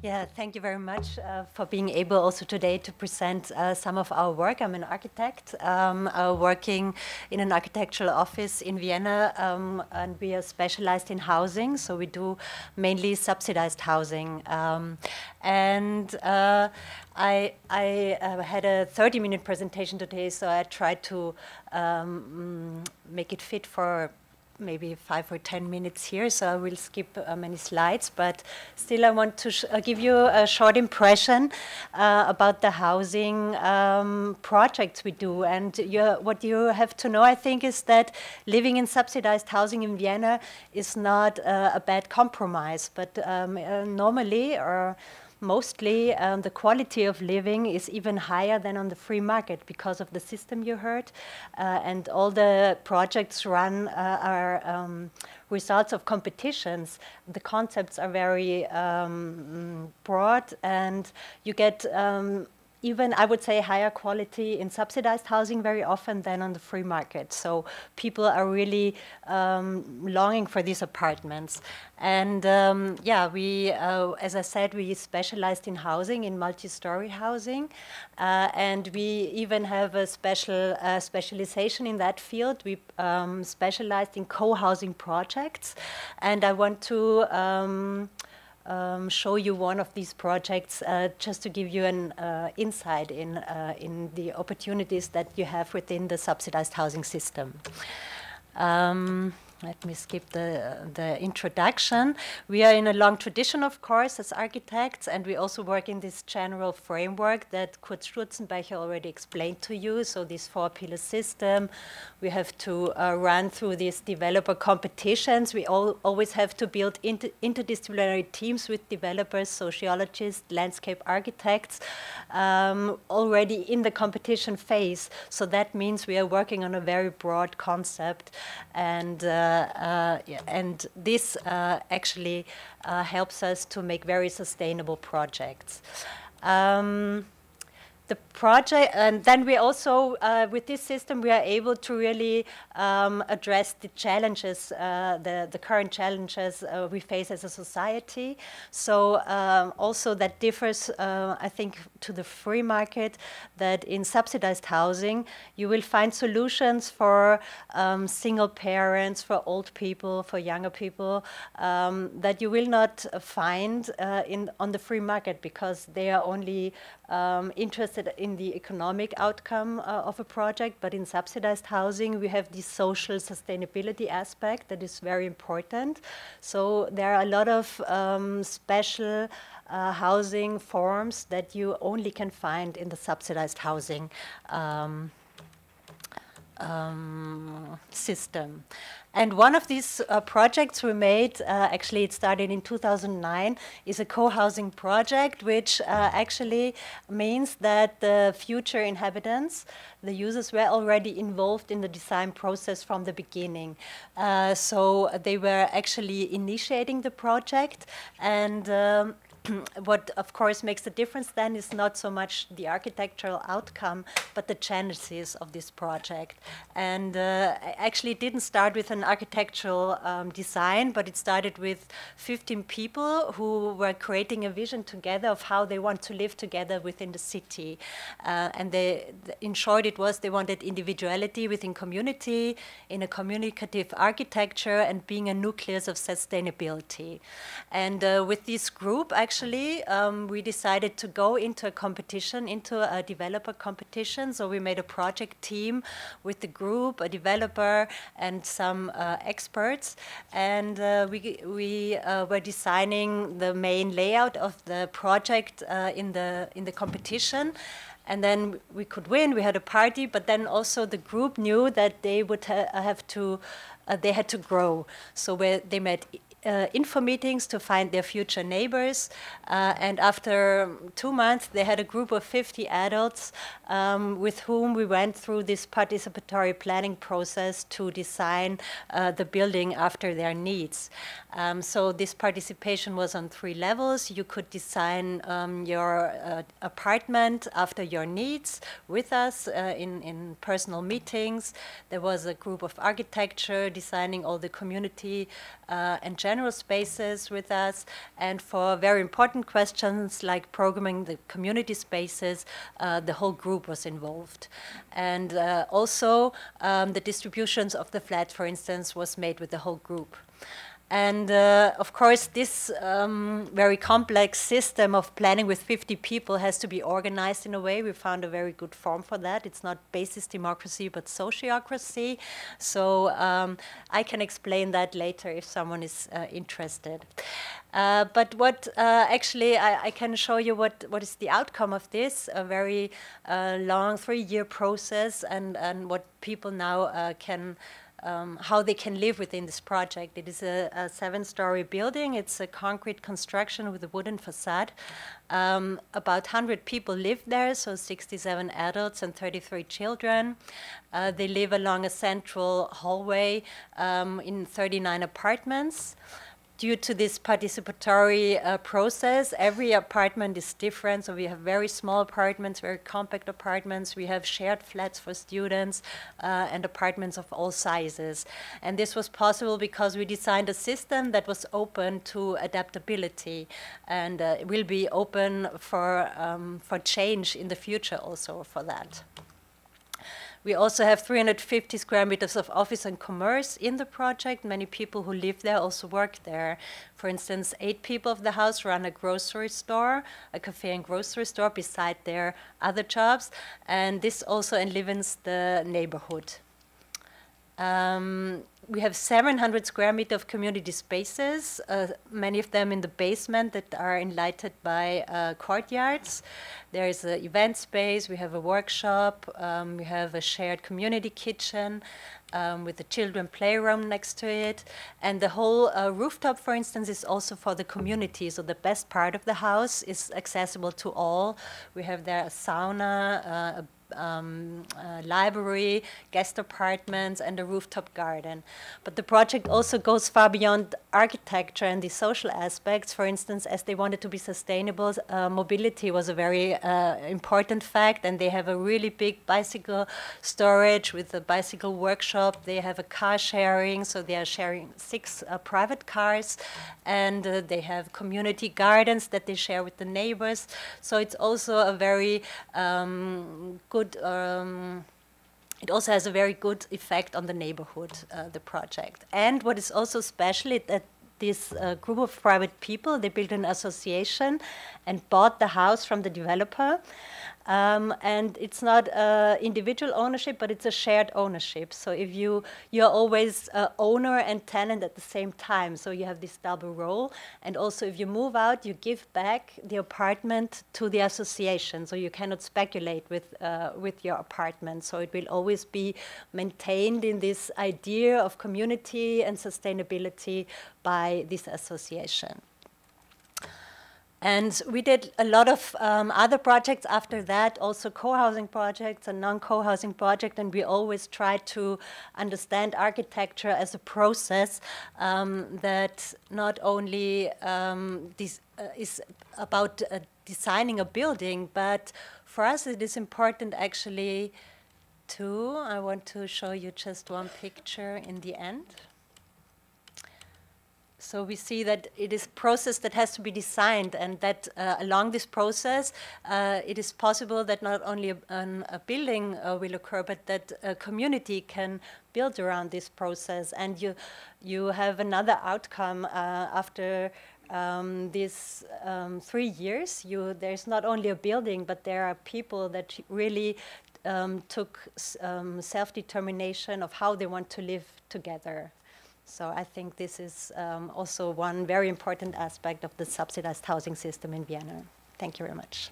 Yeah, thank you very much for being able also today to present some of our work. I'm an architect working in an architectural office in Vienna, and we are specialized in housing, so we do mainly subsidized housing. And I had a 30-minute presentation today, so I tried to make it fit for maybe 5 or 10 minutes here, so I will skip many slides, but still I want to give you a short impression about the housing projects we do. And what you have to know, I think, is that living in subsidized housing in Vienna is not a bad compromise, but normally, or mostly the quality of living is even higher than on the free market because of the system you heard. And all the projects run are results of competitions. The concepts are very broad, and you get even, I would say, higher quality in subsidized housing very often than on the free market. So people are really longing for these apartments. And yeah, we, as I said, we specialized in housing, in multi-story housing. And we even have a specialization in that field. We specialized in co-housing projects. And I want to show you one of these projects just to give you an insight in the opportunities that you have within the subsidized housing system. Let me skip the introduction. We are in a long tradition, of course, as architects, and we also work in this general framework that Kurt Sturzenbecher already explained to you. So this four-pillar system, we have to run through these developer competitions. We always have to build interdisciplinary teams with developers, sociologists, landscape architects, already in the competition phase. So that means we are working on a very broad concept, and this actually helps us to make very sustainable projects. The project, and then we also, with this system, we are able to really address the challenges, the current challenges we face as a society. So also that differs, I think, to the free market, that in subsidized housing, you will find solutions for single parents, for old people, for younger people, that you will not find on the free market, because they are only interested in the economic outcome of a project. But in subsidized housing, we have the social sustainability aspect that is very important. So there are a lot of special housing forms that you only can find in the subsidized housing system. And one of these projects we made, actually it started in 2009, is a co-housing project, which actually means that the future inhabitants, the users, were already involved in the design process from the beginning. So they were actually initiating the project, and what, of course, makes the difference then is not so much the architectural outcome, but the genesis of this project. And actually, it didn't start with an architectural design, but it started with 15 people who were creating a vision together of how they want to live together within the city. And in short, it was they wanted individuality within community, in a communicative architecture, and being a nucleus of sustainability. And with this group, actually, we decided to go into a competition, into a developer competition. So we made a project team with the group, a developer, and some experts. And we were designing the main layout of the project in the competition. And then we could win. We had a party, but then also the group knew that they would have to, they had to grow. So they met info meetings to find their future neighbors, and after 2 months they had a group of 50 adults with whom we went through this participatory planning process to design the building after their needs. So this participation was on 3 levels. You could design your apartment after your needs with us in personal meetings. There was a group of architecture designing all the community and general general spaces with us, and for very important questions like programming the community spaces, the whole group was involved. And also the distributions of the flat, for instance, was made with the whole group. And of course, this very complex system of planning with 50 people has to be organized in a way. We found a very good form for that. It's not basis democracy, but sociocracy. So I can explain that later if someone is interested. But what actually, I can show you what is the outcome of this, a very long 3-year process, and what people now can how they can live within this project. It is a 7-story building. It's a concrete construction with a wooden facade. About 100 people live there, so 67 adults and 33 children. They live along a central hallway in 39 apartments. Due to this participatory process, every apartment is different. So we have very small apartments, very compact apartments. We have shared flats for students and apartments of all sizes. And this was possible because we designed a system that was open to adaptability and will be open for change in the future also for that. We also have 350 square meters of office and commerce in the project. Many people who live there also work there. For instance, 8 people of the house run a grocery store, a cafe and grocery store beside their other jobs. And this also enlivens the neighborhood. We have 700 square meters of community spaces, many of them in the basement that are enlightened by courtyards. There is an event space, we have a workshop, we have a shared community kitchen with a children playroom next to it. And the whole rooftop, for instance, is also for the community. So the best part of the house is accessible to all. We have there a sauna, library, guest apartments, and a rooftop garden. But the project also goes far beyond architecture and the social aspects. For instance, as they wanted to be sustainable, mobility was a very important fact, and they have a really big bicycle storage with a bicycle workshop. They have a car sharing, so they are sharing 6 private cars, and they have community gardens that they share with the neighbors. So it's also a very good it also has a very good effect on the neighborhood, the project. And what is also special is that this group of private people, they built an association and bought the house from the developer. And it's not individual ownership, but it's a shared ownership. So if you're always owner and tenant at the same time, so you have this double role. And also if you move out, you give back the apartment to the association. So you cannot speculate with your apartment. So it will always be maintained in this idea of community and sustainability by this association. And we did a lot of other projects after that, also co-housing projects and non-co-housing projects, and we always try to understand architecture as a process that not only is about designing a building, but for us it is important actually to, I want to show you just one picture in the end. So we see that it is a process that has to be designed, and that along this process, it is possible that not only a building will occur, but that a community can build around this process. And you have another outcome after these 3 years. There's not only a building, but there are people that really took self-determination of how they want to live together. So I think this is also one very important aspect of the subsidized housing system in Vienna. Thank you very much.